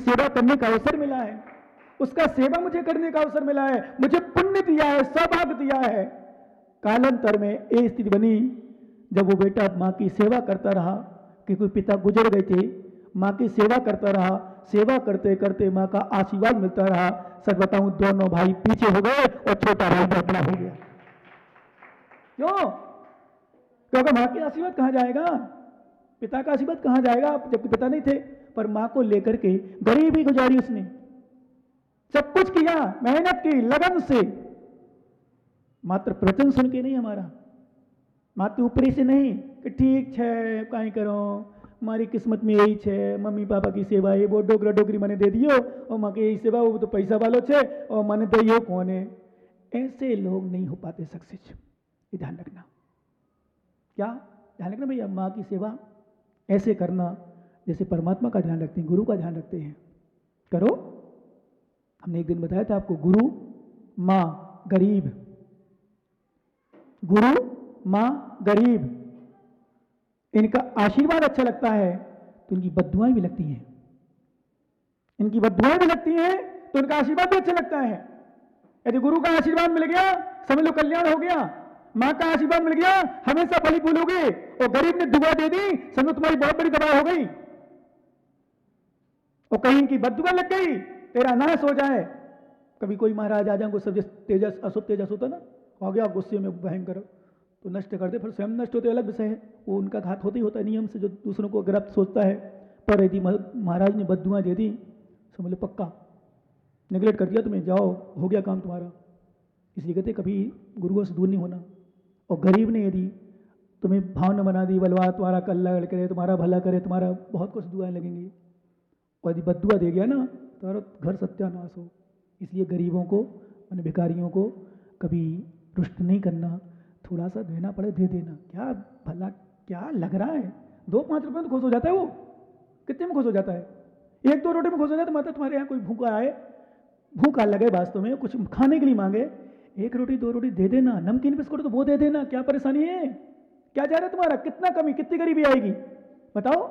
सेवा करने का अवसर मिला है, उसका सेवा मुझे करने का अवसर मिला है, मुझे पुण्य दिया है, सौभाग्य दिया है। कालांतर में ये स्थिति बनी जब वो बेटा माँ की सेवा करता रहा, कि कोई पिता गुजर गए थे, माँ की सेवा करता रहा, सेवा करते करते माँ का आशीर्वाद मिलता रहा। सच बताऊं, दोनों भाई पीछे हो गए और छोटा भाई बड़ा हो गया। क्यों? क्योंकि माँ के आशीर्वाद कहाँ जाएगा, पिता का आशीर्वाद कहाँ जाएगा, जबकि पिता नहीं थे। पर माँ को लेकर के गरीबी गुजारी उसने, सब कुछ किया, मेहनत की लगन से, मात्र प्रवचन सुन के नहीं हमारा, मात्र ऊपरी से नहीं कि ठीक है कहीं करो, हमारी किस्मत में यही है, मम्मी पापा की सेवा है, वो डोगरा डोगरी मैंने दे दियो और माँ की यही सेवा, वो तो पैसा वालों छे और मैंने दियो कौन है। ऐसे लोग नहीं हो पाते सक्सेस। ये ध्यान रखना। क्या ध्यान रखना भैया, माँ की सेवा ऐसे करना जैसे परमात्मा का ध्यान रखते हैं, गुरु का ध्यान रखते हैं। करो। हमने एक दिन बताया था आपको, गुरु माँ गरीब, गुरु माँ गरीब, इनका आशीर्वाद अच्छा लगता है तो इनकी बद्दुआएं भी लगती हैं, इनकी बद्दुआएं भी लगती हैं तो इनका आशीर्वाद भी अच्छा लगता है। यदि गुरु का आशीर्वाद मिल गया समझ लो कल्याण हो गया, माँ का आशीर्वाद मिल गया हमेशा फली फूल हो गए, और गरीब ने दुआ दे दी समझो तुम्हारी बहुत बड़ी तबाह हो गई, और कहीं इनकी बद्दुआ लग गई तेरा नाश हो जाए। कभी कोई महाराज आ जाए गुस्से, तेजस अशुभ तेजस होता ना, हो गया गुस्से में भयंकर तो नष्ट कर दे, फिर स्वयं नष्ट होते अलग विषय है, वो उनका घात होता ही होता है नियम से, जो दूसरों को गिरफ्त सोचता है। पर यदि महाराज ने बद्दुआ दे दी समझ लो पक्का निगलेक्ट कर दिया तुम्हें, जाओ हो गया काम तुम्हारा। इसलिए कहते कभी गुरुओं से दूर नहीं होना। और गरीब ने यदि तुम्हें भावना बना दी, बलवा तुम्हारा कल्याण करे, तुम्हारा भला करे, तुम्हारा बहुत कुछ दुआएं लगेंगी, और यदि बद्दुआ दे गया ना तो घर सत्यानाश हो। इसलिए गरीबों को मैंने भिखारियों को कभी रुष्ट नहीं करना, थोड़ा सा देना पड़े दे देना, क्या भला क्या लग रहा है, 2-5 रुपये में खुश हो जाता है वो, कितने में खुश हो जाता है, 1-2 रोटी में खुश हो जाता है। माता तुम्हारे यहाँ कोई भूखा आए, भूखा लगे वास्तव में, कुछ खाने के लिए मांगे, 1 रोटी 2 रोटी दे देना, नमकीन बिस्कुट तो वो दे देना, क्या परेशानी है, क्या जा रहा है तुम्हारा, कितना कमी, कितनी गरीबी आएगी बताओ।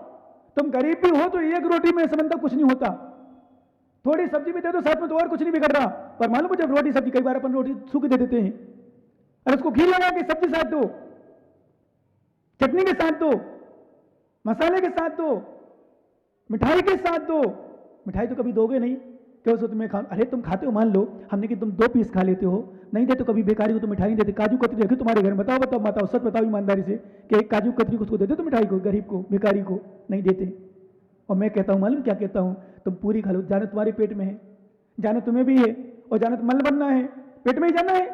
तुम गरीब भी हो तो 1 रोटी में समझता कुछ नहीं होता, थोड़ी सब्जी भी दे दो साथ में तो और कुछ नहीं बिगड़ रहा। पर मालूम जब रोटी सब्जी, कई बार अपन रोटी सूखी दे देते हैं, अरे उसको घी लगा के सब्जी साथ दो, चटनी के साथ दो, मसाले के साथ दो, मिठाई के साथ दो। मिठाई तो कभी दोगे नहीं, क्यों सो तुम्हें खा, अरे तुम खाते हो मान लो हमने कि तुम 2 पीस खा लेते हो, नहीं दे तो कभी बेकारी को तो मिठाई नहीं देते। काजू कतरी रखी तुम्हारे घर में, बताओ बताओ बताओ, सच बताओ ईमानदारी से कि एक काजू कतरी को उसको देते तो मिठाई को, गरीब को भिखारी को नहीं देते। और मैं कहता हूँ मालूम क्या कहता हूँ, तुम पूरी खा लो, जाने तुम्हारे पेट में है, जाने तुम्हें भी है, और जाने मल बनना है, पेट में ही जाना है।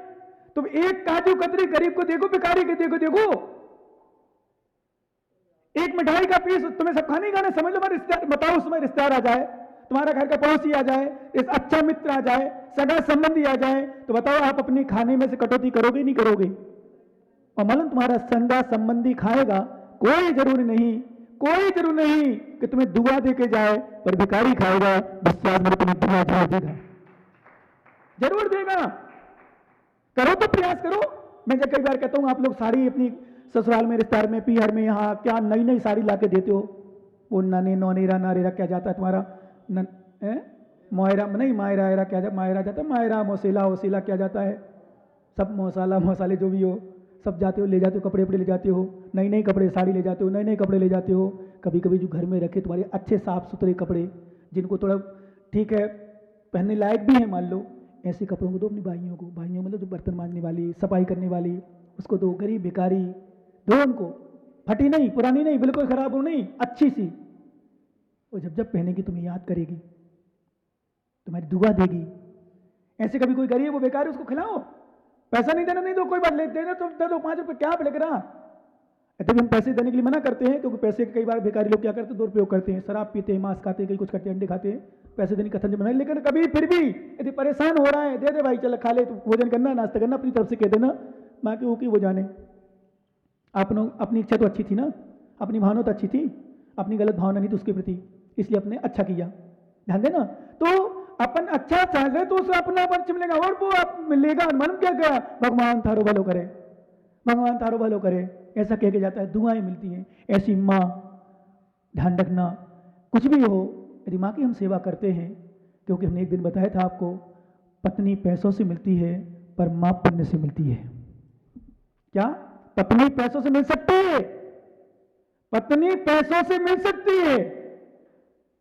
तुम एक काजू कतरी गरीब को देखो, भिखारी के देखो, एक मिठाई का पीस तुम्हें सब खाने खाने, समझ लो रिश्तेदार, बताओ उसमें रिश्तेदार आ जाए, तुम्हारा घर का पड़ोसी आ जाए, इस अच्छा मित्र आ जाए, सगा संबंधी आ जाए, तो बताओ आप अपनी खाने में से कटौती करोगे नहीं करोगे। और मालूम तुम्हारा सगा संबंधी खाएगा, कोई जरूरी नहीं, कोई जरूर नहीं कि तुम्हें दुआ दे के जाए, पर भिखारी खाएगा विश्वास में तुम्हें दुआ देगा, जरूर देगा। करो तो प्रयास करो। मैं जब कई बार कहता हूं आप लोग साड़ी अपनी ससुराल में, रिश्तेदार में, पीहर में, यहाँ क्या नई नई साड़ी ला के देते हो, वो नने नौनेरा नारेरा क्या जाता है तुम्हारा, मोयरा नहीं मायरा क्या जाता, मायरा जाता है, मायरा मौसेला वसीला क्या जाता है, सब मौसाला मौसाले जो भी हो सब जाते हो, ले जाते हो, कपड़े वपड़े ले जाते हो, नई नई कपड़े साड़ी ले जाते हो, नए नए कपड़े ले जाते हो। कभी कभी जो घर में रखे तुम्हारे अच्छे साफ सुथरे कपड़े, जिनको थोड़ा ठीक है पहनने लायक भी है मान लो, ऐसे कपड़ों को दो अपनी भाइयों को, भाइयों मतलब जो बर्तन मांजने वाली, सफाई करने वाली, उसको दो। गरीब भिखारी दो उनको, फटी नहीं, पुरानी नहीं, बिल्कुल खराब हो नहीं, अच्छी सी। और जब जब पहनेगी तुम्हें याद करेगी, तुम्हारी दुआ देगी। ऐसे कभी कोई गरीब वो बेकार है उसको खिलाओ, पैसा नहीं देना नहीं दो, कोई बात ले देना तो दे दो, 5 रुपये क्या लग रहा। तभी हम पैसे देने के लिए मना करते हैं, क्योंकि पैसे कई बार भिखारी लोग क्या करते हैं, दुरुपयोग करते हैं, शराब पीते हैं, मांस खाते हैं, कई कुछ करते हैं, अंडे खाते हैं, पैसे देने की कथन बनाए। लेकिन कभी फिर भी यदि परेशान हो रहा है, दे दे भाई, चल खा ले, तो भोजन करना, नाश्ता करना, अपनी तरफ से कह देना, बाकी वो की वो जाने। अपनी इच्छा तो अच्छी थी ना, अपनी भावना तो अच्छी थी, अपनी गलत भावना नहीं थी उसके प्रति, इसलिए अपने अच्छा किया। ध्यान देना, तो अपन अच्छा चाह रहे तो उसे अपना पर्च मिलेगा, और वो आप मिलेगा। मालूम क्या क्या, भगवान थारो भलो करे, भगवान थारो भलो करे, ऐसा कह के जाता है, दुआएं मिलती हैं। ऐसी माँ ध्यान रखना, कुछ भी हो यदि माँ की हम सेवा करते हैं, क्योंकि हमने एक दिन बताया था आपको, पत्नी पैसों से मिलती है पर माँ पुण्य से मिलती है। क्या पत्नी पैसों से मिल सकती है? पत्नी पैसों से मिल सकती है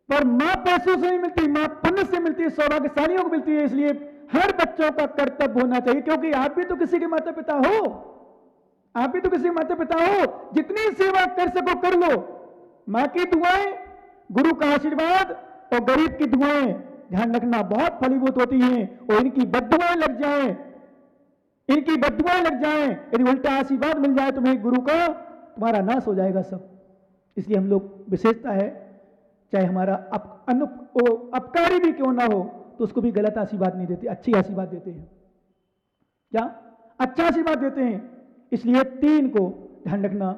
पर मां पैसों से नहीं मिलती, मां पुण्य से मिलती है, सौभाग्यशालियों को मिलती है। इसलिए हर बच्चों का कर्तव्य होना चाहिए, क्योंकि आप भी तो किसी के माता पिता हो, आप भी तो किसी के माता पिता हो। जितनी सेवा कर सको कर लो। मां की दुआएं, गुरु का आशीर्वाद और गरीब की दुआएं ध्यान रखना बहुत फलीभूत होती हैं। और इनकी बद्दुआएं लग जाएं, इनकी बद्दुआएं लग जाएं, यदि उल्टा आशीर्वाद मिल जाए तुम्हें गुरु का, तुम्हारा नाश हो जाएगा सब। इसलिए हम लोग विशेषता है, चाहे हमारा अपकारी भी क्यों ना हो तो उसको भी गलत आशीर्वाद नहीं देते, अच्छी आशीर्वाद देते हैं। क्या? अच्छा आशीर्वाद देते हैं। इसलिए 3 को ध्यान रखना,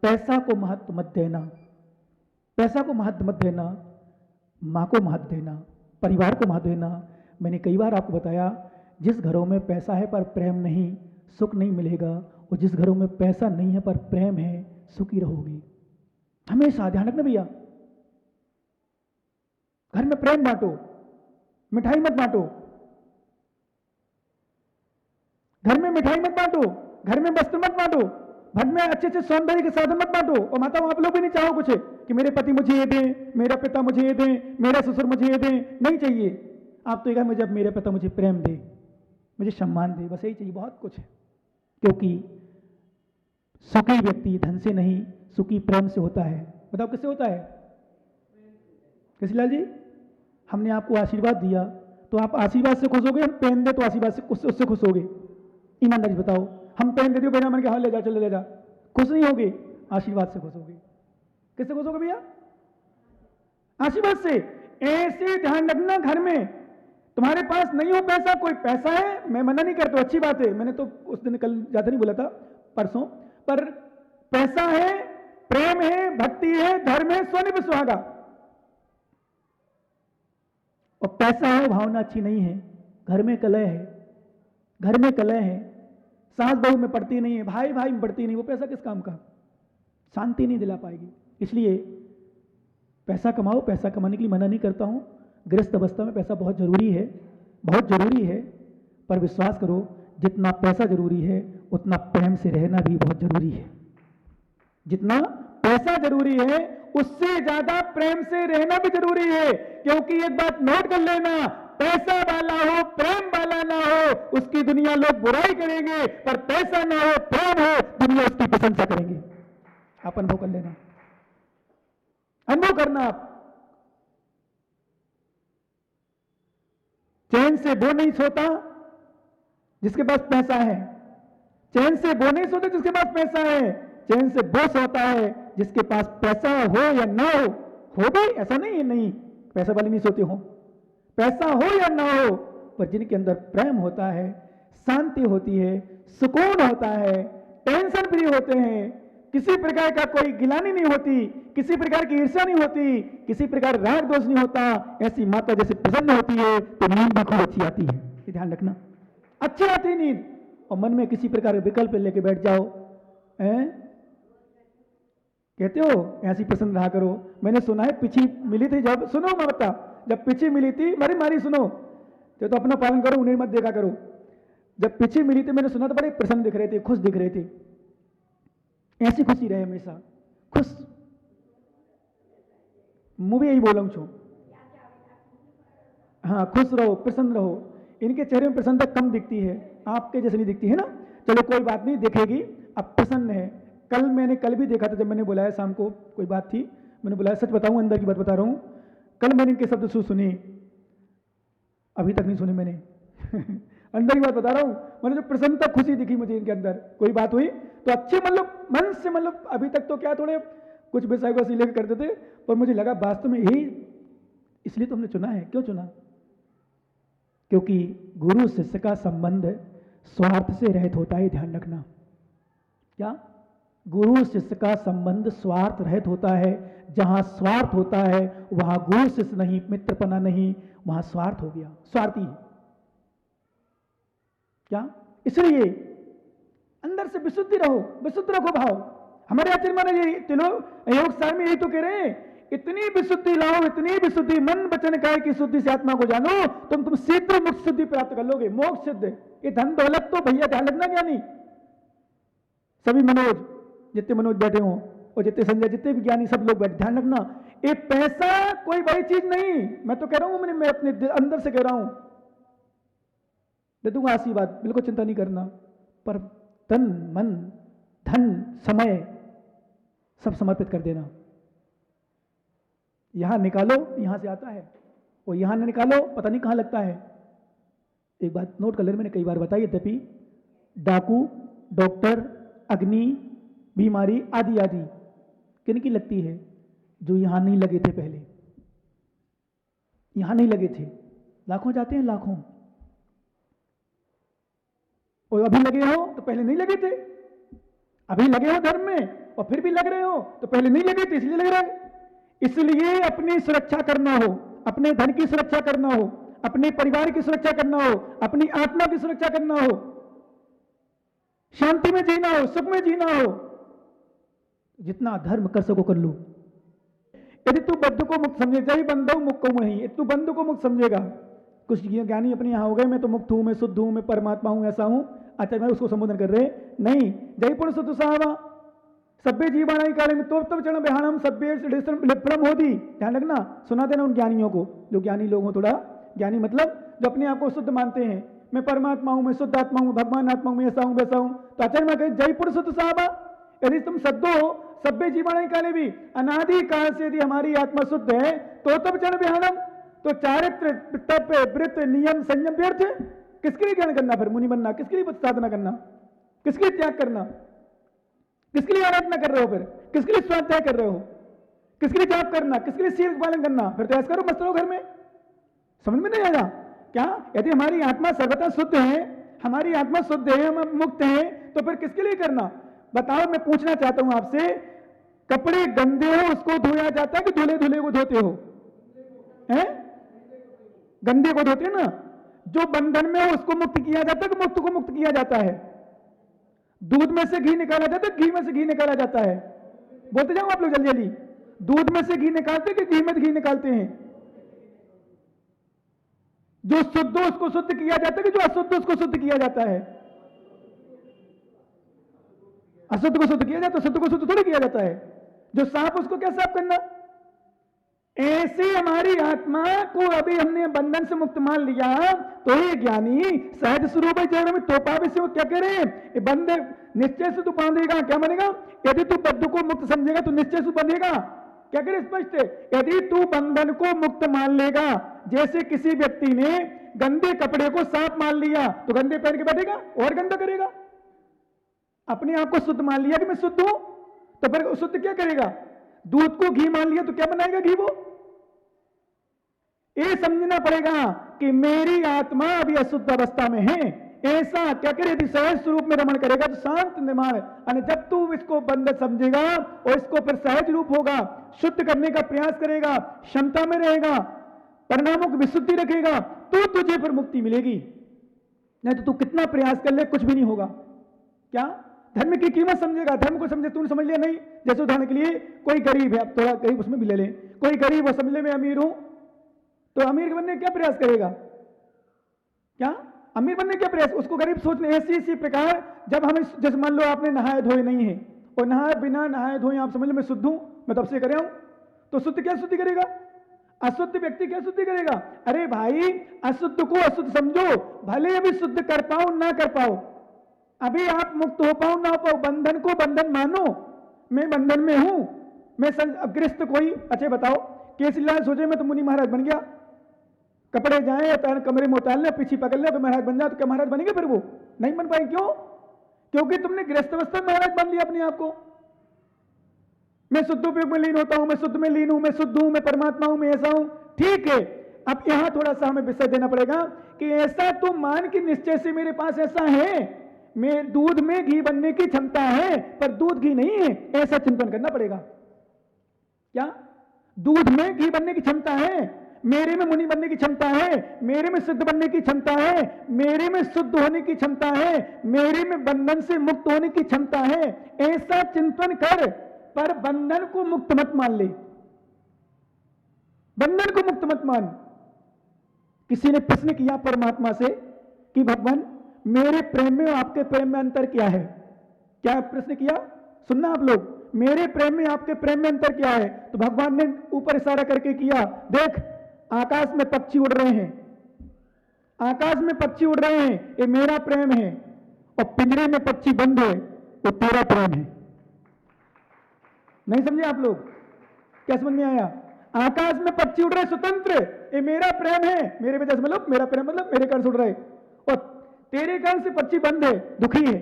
पैसा को महत्व मत देना, पैसा को महत्व मत देना, माँ को महत्व देना, परिवार को महत्व देना। मैंने कई बार आपको बताया, जिस घरों में पैसा है पर प्रेम नहीं, सुख नहीं मिलेगा, और जिस घरों में पैसा नहीं है पर प्रेम है, सुखी रहोगे। हमेशा ध्यान रखना भैया, घर में प्रेम बांटो, मिठाई मत बांटो, घर में मिठाई मत बांटो, घर में वस्त्र मत बांटो, घर में अच्छे अच्छे सौंदर्य के साधन मत बांटो। और माता आप लोग भी नहीं चाहो कुछ कि मेरे पति मुझे ये दें, मेरा पिता मुझे ये दें, मेरा ससुर मुझे ये दें, नहीं चाहिए। आप तो ये कहा मुझे मेरे पिता मुझे प्रेम दे, मुझे सम्मान दे, बस यही चाहिए, बहुत कुछ है। क्योंकि सुखी व्यक्ति धन से नहीं, सुखी प्रेम से होता है। बताओ किससे होता है? किसलाल जी, हमने आपको आशीर्वाद दिया तो आप आशीर्वाद से खुश होगे, हम पेन दे तो आशीर्वाद से उससे खुश होगे? ईमानदारी बताओ, हम पेन दे दियो बिना मन के, हाँ ले जा, चले ले जा, खुश नहीं होगे, आशीर्वाद से खुश होगे। किससे खुश होगे भैया? आशीर्वाद से। ऐसे ध्यान रखना, घर में तुम्हारे पास नहीं हो पैसा, कोई पैसा है, मैं मना नहीं करता, अच्छी बात है, मैंने तो उस दिन कल ज्यादा नहीं बोला था, परसों, पर पैसा है, प्रेम है, भक्ति है, धर्म है, सोने पे सुहागा। और पैसा है, भावना अच्छी नहीं है, घर में कलह है, घर में कलह है, सास बहू में पड़ती नहीं है, भाई भाई में पड़ती नहीं, वो पैसा किस काम का? शांति नहीं दिला पाएगी। इसलिए पैसा कमाओ, पैसा कमाने के लिए मना नहीं करता हूं, गृहस्थ अवस्था में पैसा बहुत जरूरी है, बहुत जरूरी है, पर विश्वास करो, जितना पैसा जरूरी है उतना प्रेम से रहना भी बहुत जरूरी है। जितना पैसा जरूरी है उससे ज्यादा प्रेम से रहना भी जरूरी है। क्योंकि एक बात नोट कर लेना, पैसा वाला हो, प्रेम वाला ना हो, उसकी दुनिया लोग बुराई करेंगे, पर पैसा ना हो, प्रेम हो, दुनिया उसकी प्रशंसा करेंगे। आप अनुभव कर लेना, अनुभव करना। आप चैन से वो नहीं सोता जिसके पास पैसा है, चैन से वो नहीं सोता जिसके पास पैसा है, चैन से वो सोता है जिसके पास पैसा हो या ना हो भी ऐसा नहीं है, नहीं पैसा वाले नहीं सोते हो, पैसा हो या ना हो, पर जिनके अंदर प्रेम होता है, शांति होती है, सुकून होता है, टेंशन फ्री होते हैं, किसी प्रकार का कोई गिलानी नहीं होती, किसी प्रकार की ईर्ष्या नहीं होती, किसी प्रकार राग दोष नहीं होता, ऐसी माता जैसे प्रसन्न होती है तो नींद भी खूब अच्छी आती है। ये ध्यान रखना, अच्छी आती है नींद। और मन में किसी प्रकार के विकल्प लेके बैठ जाओ, कहते हो ऐसी प्रसन्न रहा करो। मैंने सुना है पिछी मिली थी जब, सुनो मैं बता, जब पिछी मिली थी, मारी मारी सुनो, तो अपना पालन करो, उन्हें मत देखा करो। जब पिछी मिली थी मैंने सुना था बड़े प्रसन्न दिख रहे थे, खुश दिख रहे थे। ऐसी खुशी रहे हमेशा, खुश। मुंह भी यही बोला हूं, हाँ खुश रहो, प्रसन्न रहो। इनके चेहरे में प्रसन्नता कम दिखती है, आपके जैसे नहीं दिखती है ना। चलो कोई बात नहीं, दिखेगी, अब प्रसन्न है। कल भी देखा था, जब मैंने बुलाया शाम को, कोई बात थी, मैंने बुलाया, सच बताऊं अंदर की बात बता रहा हूं, कल मैंने इनके शब्द सुने, अभी तक नहीं सुने मैंने अंदर की बात बता रहा हूं, मैंने जो प्रसन्नता खुशी दिखी मुझे इनके अंदर, कोई बात हुई तो अच्छे, मतलब मन से, मतलब अभी तक तो क्या थोड़े कुछ विषय को लेकर करते थे, पर मुझे लगा वास्तव में यही, इसलिए तो हमने चुना है। क्यों चुना? क्योंकि गुरु शिष्य का संबंध स्वार्थ से रहित होता है, ध्यान रखना। क्या? गुरु शिष्य का संबंध स्वार्थ रहित होता है। जहां स्वार्थ होता है वहां गुरु शिष्य नहीं, मित्रपना नहीं, वहां स्वार्थ हो गया, स्वार्थी। क्या? इसलिए अंदर से विशुद्धि रहो, विशुद्ध रखो भाव। हमारे आचार्य महाराज योग सार में यही तो कह रहे हैं, इतनी विशुद्धि लाओ, इतनी विशुद्धि, मन वचन काया की शुद्धि से आत्मा को जानो, तुम शीघ्र मुक्त शुद्धि प्राप्त कर लोगे, मोक्ष सिद्ध। ये धन दौलत तो भैया ध्यान रखना ज्ञानी, सभी मनोज, जितने मनोज बैठे हों और जितने संजय, जितने भी ज्ञानी सब लोग बैठे, ध्यान रखना, ये पैसा कोई बड़ी चीज नहीं। मैं तो कह रहा हूं, मैं अपने अंदर से कह रहा हूं, दे दूंगा आशीर्वाद, बिल्कुल चिंता नहीं करना, पर तन मन धन समय सब समर्पित कर देना। यहां निकालो, यहां से आता है, और यहां न निकालो पता नहीं कहां लगता है। एक बात नोट कर लेना, मैंने कई बार बताई, यद्यपि डाकू, डॉक्टर, अग्नि, बीमारी आदि आदि किन की लगती है? जो यहां नहीं लगे थे पहले, यहां नहीं लगे थे। लाखों जाते हैं, लाखों, और अभी लगे हो तो पहले नहीं लगे थे, अभी लगे हो धर्म में और फिर भी लग रहे हो तो पहले नहीं लगे थे इसलिए लग रहे। इसलिए अपनी सुरक्षा करना हो, अपने धन की सुरक्षा करना हो, अपने परिवार की सुरक्षा करना हो, अपनी आत्मा की सुरक्षा करना हो, शांति में जीना हो, सुख में जीना हो, जितना धर्म कर सको कर लो। यदि तू बद्ध को मुक्त समझे, जय बंधु मुक्त को नहीं, तू बंध को मुक्त समझेगा। कुछ ज्ञानी अपने यहां हो गए, मैं तो मुक्त हूं, मैं शुद्ध हूं, मैं परमात्मा हूं, ऐसा हूं, अच्छा मैं उसको संबोधन कर रहे नहीं। जय पुरुष तो साहबा सभ्य जीवाणाई काले में तो चरण बिहानम सभ्य लिप्रम होती। ध्यान रखना, सुना देना उन ज्ञानियों को, जो ज्ञानी लोग हो, थोड़ा ज्ञानी मतलब जो अपने आप को शुद्ध मानते हैं, मैं परमात्मा हूं, मैं शुद्ध आत्मा हूं, भगवान आत्मा हूं, मैं ऐसा हूं वैसा हूं। तो आचार्य मैं कहे जय पुरुष तो साहबा, यदि तुम सद्दो हो सभ्य जीवाणाई काले भी, अनादि काल से यदि हमारी आत्मा शुद्ध है तो तब चरण बिहानम, तो चारित्र तप व्रत नियम संयम व्यर्थ है। किसके लिए ज्ञान करना, फिर मुनि बनना, किसके लिए साधना करना, किसके लिए त्याग करना, किसके लिए आराधना कर रहे हो, फिर किसके लिए स्वाध्याय कर रहे हो, किसके लिए जाप करना, किसके लिए शील पालन करना, फिर तो ऐसा करो मस्त रहो घर में। समझ में नहीं आया क्या? यदि हमारी आत्मा सर्वथा शुद्ध है, हमारी आत्मा शुद्ध है, हम मुक्त हैं, तो फिर किसके लिए करना बताओ। मैं पूछना चाहता हूं आपसे, कपड़े गंदे हो उसको धोया जाता है कि धुले धुले को धोते हो? हैं? गंदे को धोते ना। जो बंधन में हो उसको मुक्त किया जाता है कि मुक्त को मुक्त किया जाता है? दूध में से घी निकाला जाता है, घी में से घी निकाला जाता है? बोलते जाओ आप लोग जल्दी जल्दी। दूध में से घी निकालते कि घी में घी निकालते हैं? जो शुद्ध हो उसको शुद्ध किया जाता है कि जो अशुद्ध उसको शुद्ध किया जाता है? अशुद्ध को शुद्ध किया जाता है, शुद्ध को शुद्ध थोड़ी किया जाता है। जो साफ उसको क्या साफ करना? ऐसे हमारी आत्मा को अभी हमने बंधन से मुक्त मान लिया, तो ये ज्ञानी सहज स्वरूप में तोपा भी से क्या कह रहे हैं, बंधे निश्चय से तू बांधेगा, क्या बनेगा? यदि तू बद्ध को मुक्त समझेगा तो निश्चय से बंधेगा। क्या करे स्पष्ट है, यदि तू बंधन को मुक्त मान लेगा, जैसे किसी व्यक्ति ने गंदे कपड़े को साफ मान लिया तो गंदे पहन के बैठेगा और गंदा करेगा। अपने आप को शुद्ध मान लिया कि मैं शुद्ध हूं, तो फिर शुद्ध क्या करेगा? दूध को घी मान लिया तो क्या बनाएगा घी? वो ये समझना पड़ेगा कि मेरी आत्मा अभी अशुद्ध अवस्था में है। ऐसा क्या करे, यदि सहज स्वरूप में रमण करेगा तो शांत निर्माण, और जब तू इसको बंद समझेगा और इसको फिर सहज रूप होगा, शुद्ध करने का प्रयास करेगा, क्षमता में रहेगा, परिणामों की विशुद्धि रखेगा, तो तुझे फिर मुक्ति मिलेगी। नहीं तो तू कितना प्रयास कर ले कुछ भी नहीं होगा। क्या धर्म की कीमत समझेगा? धर्म को समझे, तूने समझ लिया नहीं। जैसे उदाहरण के लिए कोई गरीब है, अब थोड़ा गरीब उसमें भी ले लें, कोई गरीब है समझ ले मैं अमीर हूं, तो अमीर बनने क्या प्रयास करेगा? क्या अमीर बनने क्या प्रयास? उसको गरीब सोचने। ऐसी इसी प्रकार जब हमें, जैसे मान लो आपने नहाए धोए नहीं है और नहाए बिना नहाए धोए आप समझ लो मैं शुद्ध हूं, मैं तब से कर रहा हूं, तो शुद्ध क्या शुद्धि करेगा? अशुद्ध व्यक्ति क्या शुद्धि करेगा? अरे भाई अशुद्ध को अशुद्ध समझो, भले अभी शुद्ध कर पाओ ना कर पाओ, अभी आप मुक्त हो पाओ ना हो पाओ, बंधन को बंधन मानो। मैं बंधन में हूं, मैं अग्रस्त कोई, अच्छा बताओ केसरीलाल सोचे मैं तो मुनि महाराज बन गया, कपड़े जाए कमरे में उतार ले, पीछे पकड़ ले, महाराज बन जाए, तो क्या महाराज बनेंगे? फिर वो नहीं बन पाए। क्यों? क्योंकि तुमने गृहस्थ अवस्था में महाराज बन लिया अपने आप को। मैं शुद्ध उपयोग में लीन होता हूं, मैं शुद्ध में लीन हूं, मैं शुद्ध हूं, मैं परमात्मा हूं, मैं ऐसा हूं। ठीक है, अब यहां थोड़ा सा हमें विषय देना पड़ेगा कि ऐसा तो मान के निश्चय से मेरे पास ऐसा है, मैं दूध में घी बनने की क्षमता है पर दूध घी नहीं है, ऐसा चिंतन करना पड़ेगा। क्या दूध में घी बनने की क्षमता है, मेरे में मुनि बनने की क्षमता है, मेरे में सिद्ध बनने की क्षमता है, मेरे में शुद्ध होने की क्षमता है, मेरे में बंधन से मुक्त होने की क्षमता है, ऐसा चिंतन कर, पर बंधन को मुक्त मत मान ले। बंधन को मुक्त मत मान। किसी ने प्रश्न किया परमात्मा से कि भगवान मेरे प्रेम में और आपके प्रेम में अंतर क्या है? क्या प्रश्न किया? सुनना आप लोग, मेरे प्रेम में आपके प्रेम में अंतर क्या है? तो भगवान ने ऊपर इशारा करके किया, देख आकाश में पक्षी उड़ रहे हैं, आकाश में पक्षी उड़ रहे हैं, ये मेरा प्रेम है, और पिंजरे में पक्षी बंद है, वो तेरा प्रेम है। नहीं समझे आप लोग? क्या समझ में आया? आकाश में पक्षी उड़ रहे स्वतंत्र, ये मेरा प्रेम है, मेरे वजह से मतलब मेरा प्रेम मतलब मेरे कारण से उड़ रहे, और तेरे कारण से पक्षी बंद है, दुखी है।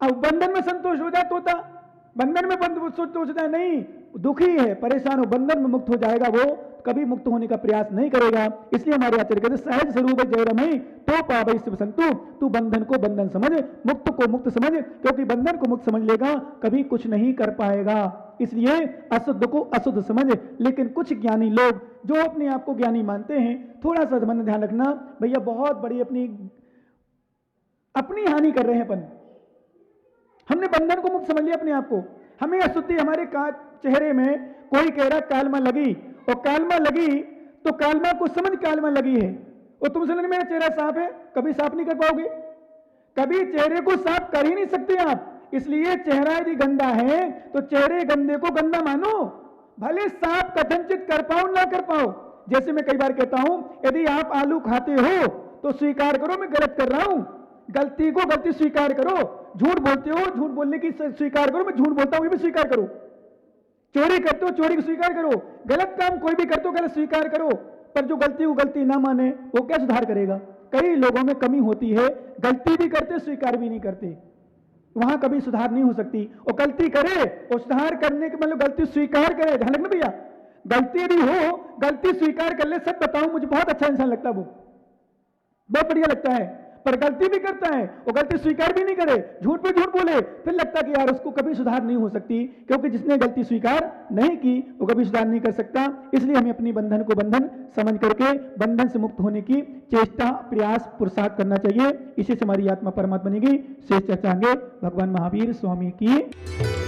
अब बंधन में संतोष हो जाए तोता, बंधन में सोचता है नहीं, दुखी है, परेशान हो, बंधन में मुक्त हो जाएगा, वो कभी मुक्त होने का प्रयास नहीं करेगा। इसलिए हमारे आचार्य कहते सहज स्वरूप जय रमई तो पावई शिव संतु, तू बंधन को बंधन समझ, मुक्त को मुक्त समझ, क्योंकि बंधन को मुक्त समझ लेगा कभी कुछ नहीं कर पाएगा। इसलिए अशुद्ध को अशुद्ध समझ। लेकिन कुछ ज्ञानी लोग जो अपने आप को ज्ञानी मानते हैं, थोड़ा सा मन ध्यान रखना भैया, बहुत बड़ी अपनी हानि कर रहे हैं अपन। हमने बंधन को मुक्त समझ लिया अपने आप को, हमें अशुद्धि हमारे चेहरे में, कोई कह रहा कालमा लगी, और कालमा लगी तो कालमा को समझ कालमा लगी है, और तुम समझ मेरा चेहरा साफ है, कभी साफ नहीं कर पाओगे, कभी चेहरे को साफ कर ही नहीं सकते आप। इसलिए चेहरा यदि गंदा है तो चेहरे गंदे को गंदा मानो, भले साफ कथनचित कर पाओ ना कर पाओ। जैसे मैं कई बार कहता हूं, यदि आप आलू खाते हो तो स्वीकार करो मैं गलत कर रहा हूं, गलती को गलती स्वीकार करो। झूठ बोलते हो, झूठ बोलने की स्वीकार करो, मैं झूठ बोलता हूं ये भी स्वीकार करो। चोरी करते हो, चोरी को स्वीकार करो। गलत काम कोई भी करते हो, गलत स्वीकार करो। पर जो गलती को गलती ना माने वो क्या सुधार करेगा? कई लोगों में कमी होती है, गलती भी करते स्वीकार भी नहीं करते, वहां कभी सुधार नहीं हो सकती। और गलती करे और सुधार करने के मतलब गलती स्वीकार करे, ध्यान रखना भैया, गलती भी हो, गलती स्वीकार कर ले। सब बताऊं, मुझे बहुत अच्छा इंसान लगता है, वो बहुत बढ़िया लगता है, पर गलती भी करता है और गलती स्वीकार भी नहीं करे, झूठ पे झूठ बोले, फिर लगता कि यार उसको कभी सुधार नहीं हो सकती, क्योंकि जिसने गलती स्वीकार नहीं की वो कभी सुधार नहीं कर सकता। इसलिए हमें अपनी बंधन को बंधन समझ करके बंधन से मुक्त होने की चेष्टा, प्रयास, पुरुषार्थ करना चाहिए। इसी से हमारी आत्मा परमात्मा बनेगी। शेष चर्चा आगे भगवान महावीर स्वामी की।